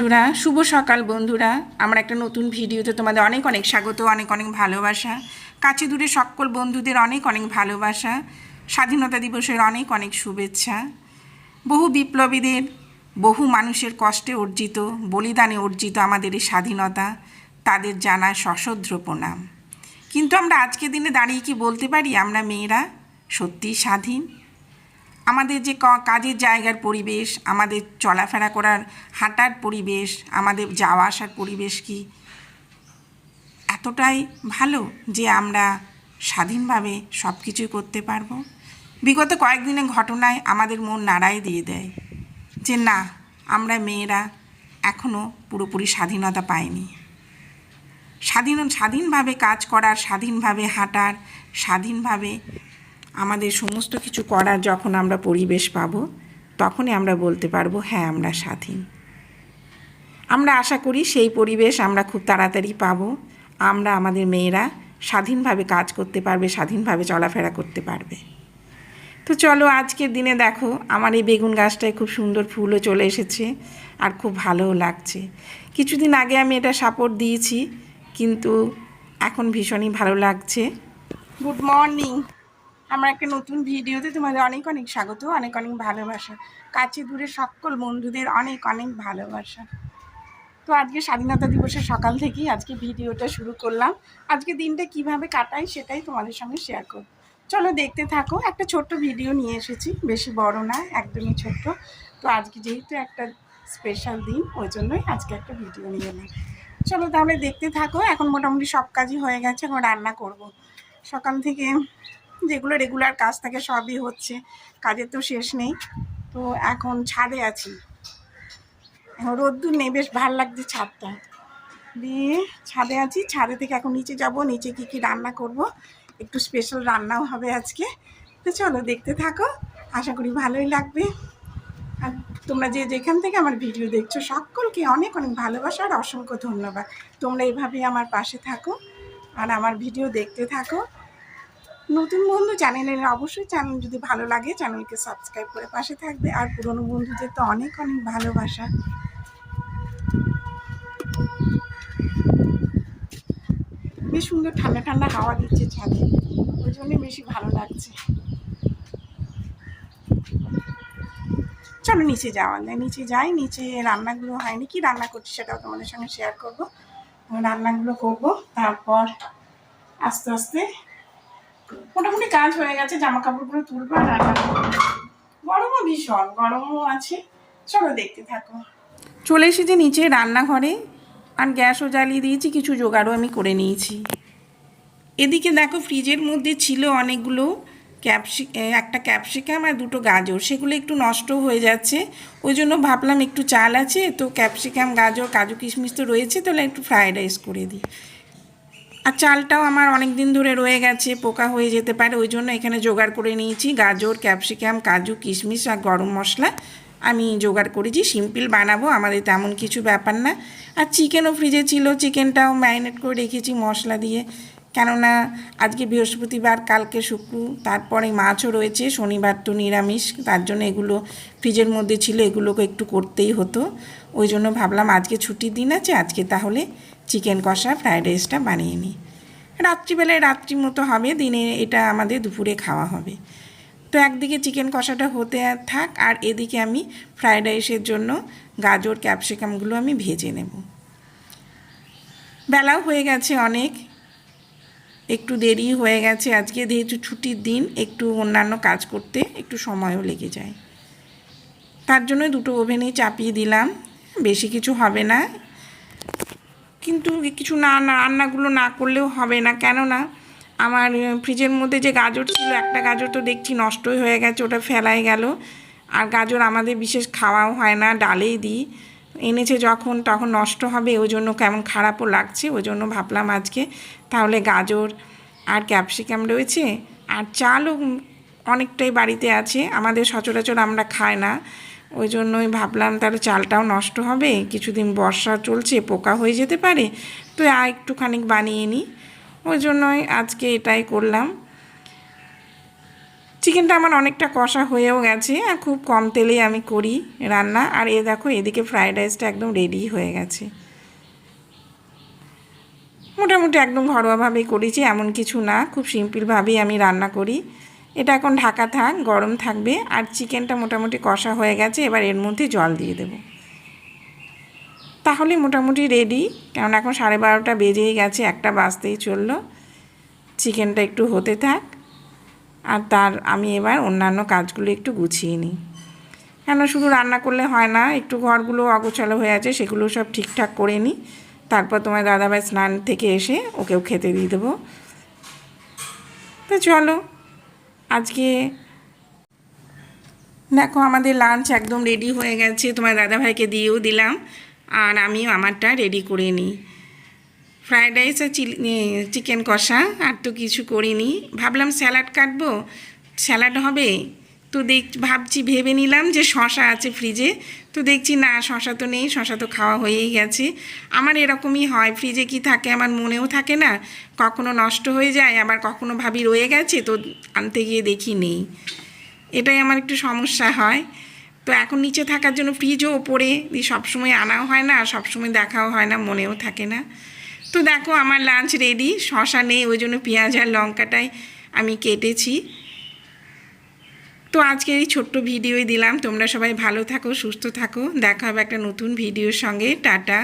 বন্ধুরা, শুভ সকাল বন্ধুরা। আমার একটা নতুন ভিডিওতে তোমাদের অনেক অনেক স্বাগত, অনেক অনেক ভালোবাসা। কাছে দূরে সকল বন্ধুদের অনেক অনেক ভালোবাসা। স্বাধীনতা দিবসের অনেক অনেক শুভেচ্ছা। বহু বিপ্লবীদের, বহু মানুষের কষ্টে অর্জিত, বলিদানে অর্জিত আমাদের এই স্বাধীনতা, তাদের জানায় সশ্রদ্ধ প্রণাম। কিন্তু আমরা আজকের দিনে দাঁড়িয়ে কি বলতে পারি আমরা মেয়েরা সত্যিই স্বাধীন? আমাদের যে কাজের জায়গার পরিবেশ, আমাদের চলাফেরা করার হাঁটার পরিবেশ, আমাদের যাওয়া আসার পরিবেশ কি এতটাই ভালো যে আমরা স্বাধীনভাবে সব কিছুই করতে পারবো? বিগত কয়েকদিনের ঘটনায় আমাদের মন নাড়াই দিয়ে দেয় যে না, আমরা মেয়েরা এখনও পুরোপুরি স্বাধীনতা পাইনি। স্বাধীনভাবে কাজ করার, স্বাধীনভাবে হাঁটার, স্বাধীনভাবে আমাদের সমস্ত কিছু করার যখন আমরা পরিবেশ পাব, তখনই আমরা বলতে পারবো হ্যাঁ, আমরা স্বাধীন। আমরা আশা করি সেই পরিবেশ আমরা খুব তাড়াতাড়ি পাব। আমরা আমাদের মেয়েরা স্বাধীনভাবে কাজ করতে পারবে, স্বাধীনভাবে চলাফেরা করতে পারবে। তো চলো, আজকের দিনে দেখো আমার এই বেগুন গাছটায় খুব সুন্দর ফুলও চলে এসেছে আর খুব ভালোও লাগছে। কিছুদিন আগে আমি এটা সাপোর্ট দিয়েছি, কিন্তু এখন ভীষণই ভালো লাগছে। Good morning. আমার একটা নতুন ভিডিওতে তোমাদের অনেক অনেক স্বাগত, অনেক অনেক ভালোবাসা। কাছে দূরে সকল বন্ধুদের অনেক অনেক ভালোবাসা। তো আজকে স্বাধীনতা দিবসের সকাল থেকেই আজকে ভিডিওটা শুরু করলাম। আজকে দিনটা কিভাবে কাটাই সেটাই তোমাদের সঙ্গে শেয়ার করব। চলো দেখতে থাকো। একটা ছোট্ট ভিডিও নিয়ে এসেছি, বেশি বড় না, একদমই ছোট্ট। তো আজকে যেহেতু একটা স্পেশাল দিন, ওই জন্যই আজকে একটা ভিডিও নিয়ে এলাম। চলো তাহলে দেখতে থাকো। এখন মোটামুটি সব কাজই হয়ে গেছে, এখন রান্না করব। সকাল থেকে যেগুলো রেগুলার কাজ থাকে সবই হচ্ছে, কাজের তো শেষ নেই। তো এখন ছাদে আছি, এখন রোদ্দুর নেই, বেশ ভাল লাগছে ছাদটা দিয়ে। ছাদে আছি, ছাদে থেকে এখন নিচে যাব। নিচে কি কি রান্না করব, একটু স্পেশাল রান্নাও হবে আজকে। তো চলো দেখতে থাকো, আশা করি ভালোই লাগবে। আর তোমরা যে যেখান থেকে আমার ভিডিও দেখছো সকলকে অনেক অনেক ভালোবাসা আর অসংখ্য ধন্যবাদ। তোমরা এইভাবেই আমার পাশে থাকো আর আমার ভিডিও দেখতে থাকো। নতুন বন্ধু চ্যানেলের অবশ্যই, চ্যানেল যদি ভালো লাগে চ্যানেলকে সাবস্ক্রাইব করে পাশে থাকবে। আর পুরনো বন্ধুদের তো অনেক অনেক ভালোবাসা। বেশ সুন্দর ঠান্ডা ঠান্ডা হাওয়া দিচ্ছে ছাদে, ওই জন্যই বেশি ভালো লাগছে। চলো নিচে যাওয়া যায়, নিচে যাই। নিচে রান্নাগুলো হয়নি, কি রান্না করছি সেটাও তোমাদের সঙ্গে শেয়ার করবো। রান্নাগুলো করবো, তারপর আস্তে আস্তে মোটামুটি কাজ হয়ে গেছে। জামা কাপড়গুলো তুলবো আর রান্না করবো। গরমও ভীষণ, গরমও আছে। চলো দেখতে থাকো। চলে এসেছি নিচে রান্নাঘরে, আর গ্যাসও জ্বালিয়ে দিয়েছি, কিছু জোগাড়ও আমি করে নিয়েছি। এদিকে দেখো ফ্রিজের মধ্যে ছিল অনেকগুলো একটা ক্যাপসিকাম আর দুটো গাজর, সেগুলো একটু নষ্ট হয়ে যাচ্ছে। ওই জন্য ভাবলাম একটু চাল আছে তো ক্যাপসিকাম, গাজর, কাজু কিশমিশ তো রয়েছে, তাহলে একটু ফ্রায়েড রাইস করে দিই। আর চালটাও আমার অনেক দিন ধরে রয়ে গেছে, পোকা হয়ে যেতে পারে, ওই জন্য এখানে জোগাড় করে নিয়েছি গাজর, ক্যাপসিকাম, কাজু কিশমিশ আর গরম মশলা আমি জোগাড় করেছি। সিম্পল বানাবো, আমাদের তেমন কিছু ব্যাপার না। আর চিকেনও ফ্রিজে ছিল, চিকেনটাও ম্যারিনেট করে রেখেছি মশলা দিয়ে, কেননা আজকে বৃহস্পতিবার, কালকে শুক্র, তারপরে মাছও রয়েছে, শনিবার তো নিরামিষ, তার জন্য এগুলো ফ্রিজের মধ্যে ছিল, এগুলোকে একটু করতেই হতো। ওই জন্য ভাবলাম আজকে ছুটির দিন আছে, আজকে তাহলে চিকেন কষা ফ্রায়েড রাইসটা বানিয়ে নিই। রাত্রিবেলায় রাত্রি মতো হবে, দিনে এটা আমাদের দুপুরে খাওয়া হবে। তো একদিকে চিকেন কষাটা হতে থাক, আর এদিকে আমি ফ্রায়েড রাইসের জন্য গাজর, ক্যাপসিকামগুলো আমি ভেজে নেব। বেলাও হয়ে গেছে অনেক, একটু দেরি হয়ে গেছে। আজকে যেহেতু ছুটির দিন, একটু অন্যান্য কাজ করতে একটু সময়ও লেগে যায়, তার জন্য দুটো ওভেনেই চাপিয়ে দিলাম। বেশি কিছু হবে না, কিন্তু কিছু রান্নাগুলো না করলেও হবে না, কেননা আমার ফ্রিজের মধ্যে যে গাজর ছিল, একটা গাজর তো দেখছি নষ্টই হয়ে গেছে, ওটা ফেলাই গেল। আর গাজর আমাদের বিশেষ খাওয়াও হয় না, ডালেই দিই। এনেছে যখন তখন নষ্ট হবে, ওই জন্য কেমন খারাপও লাগছে। ওই জন্য ভাবলাম আজকে তাহলে গাজর আর ক্যাপসিকাম রয়েছে, আর চালও অনেকটাই বাড়িতে আছে, আমাদের সচরাচর আমরা খাই না, ওই জন্যই ভাবলাম তাহলে চালটাও নষ্ট হবে, কিছুদিন বর্ষা চলছে, পোকা হয়ে যেতে পারে, তো একটুখানি বানিয়ে নিই। ওই জন্যই আজকে এটাই করলাম। চিকেনটা আমার অনেকটা কষা হয়েও গেছে, আর খুব কম তেলেই আমি করি রান্না। আর দেখো এদিকে ফ্রায়েড রাইসটা একদম রেডি হয়ে গেছে। মোটামুটি একদম ঘরোয়াভাবেই করেছি, এমন কিছু না, খুব সিম্পলভাবেই আমি রান্না করি। এটা এখন ঢাকা থাক, গরম থাকবে। আর চিকেনটা মোটামুটি কষা হয়ে গেছে, এবার এর মধ্যে জল দিয়ে দেব, তাহলে মোটামুটি রেডি। কারণ এখন 12:30 বেজেই গেছে, 1টা বাজতেই চললো। চিকেনটা একটু হতে থাক, আর আমি এবার অন্যান্য কাজগুলো একটু গুছিয়ে নিই। কেন শুধু রান্না করলে হয় না, একটু ঘরগুলো অগোছালো হয়ে আছে, সেগুলো সব ঠিকঠাক করে নিই। তারপর তোমার দাদাভাই স্নান থেকে এসে ওকেও খেতে দিয়ে দেবো। তো চলো, আজকে দেখো আমাদের লাঞ্চ একদম রেডি হয়ে গেছে, তোমার দাদাভাইকে দিয়েও দিলাম, আর আমিও আমারটা রেডি করে নিই। ফ্রায়েড রাইস আর চিকেন কষা, আর তো কিছু করিনি। ভাবলাম স্যালাড কাটবো, স্যালাড হবে। তো ভাবছি, ভেবে নিলাম যে শশা আছে ফ্রিজে, তো দেখছি না, শশা তো নেই, শশা তো খাওয়া হয়েই গেছে। আমার এরকমই হয়, ফ্রিজে কি থাকে আমার মনেও থাকে না, কখনো নষ্ট হয়ে যায়, আবার কখনো ভাবি রয়ে গেছে, তো আনতে গিয়ে দেখি নেই। এটাই আমার একটু সমস্যা হয়। তো এখন নিচে থাকার জন্য ফ্রিজও ওপরে সবসময় আনাও হয় না, সবসময় দেখাও হয় না, মনেও থাকে না। তো দেখো আমার লাঞ্চ রেডি, শশা নেই, ওই জন্য পেঁয়াজ আর লঙ্কাটাই আমি কেটেছি। তো আজকের এই ছোট্ট ভিডিওই দিলাম। তোমরা সবাই ভালো থাকো, সুস্থ থাকো, দেখা হবে একটা নতুন ভিডিওর সঙ্গে। টাটা।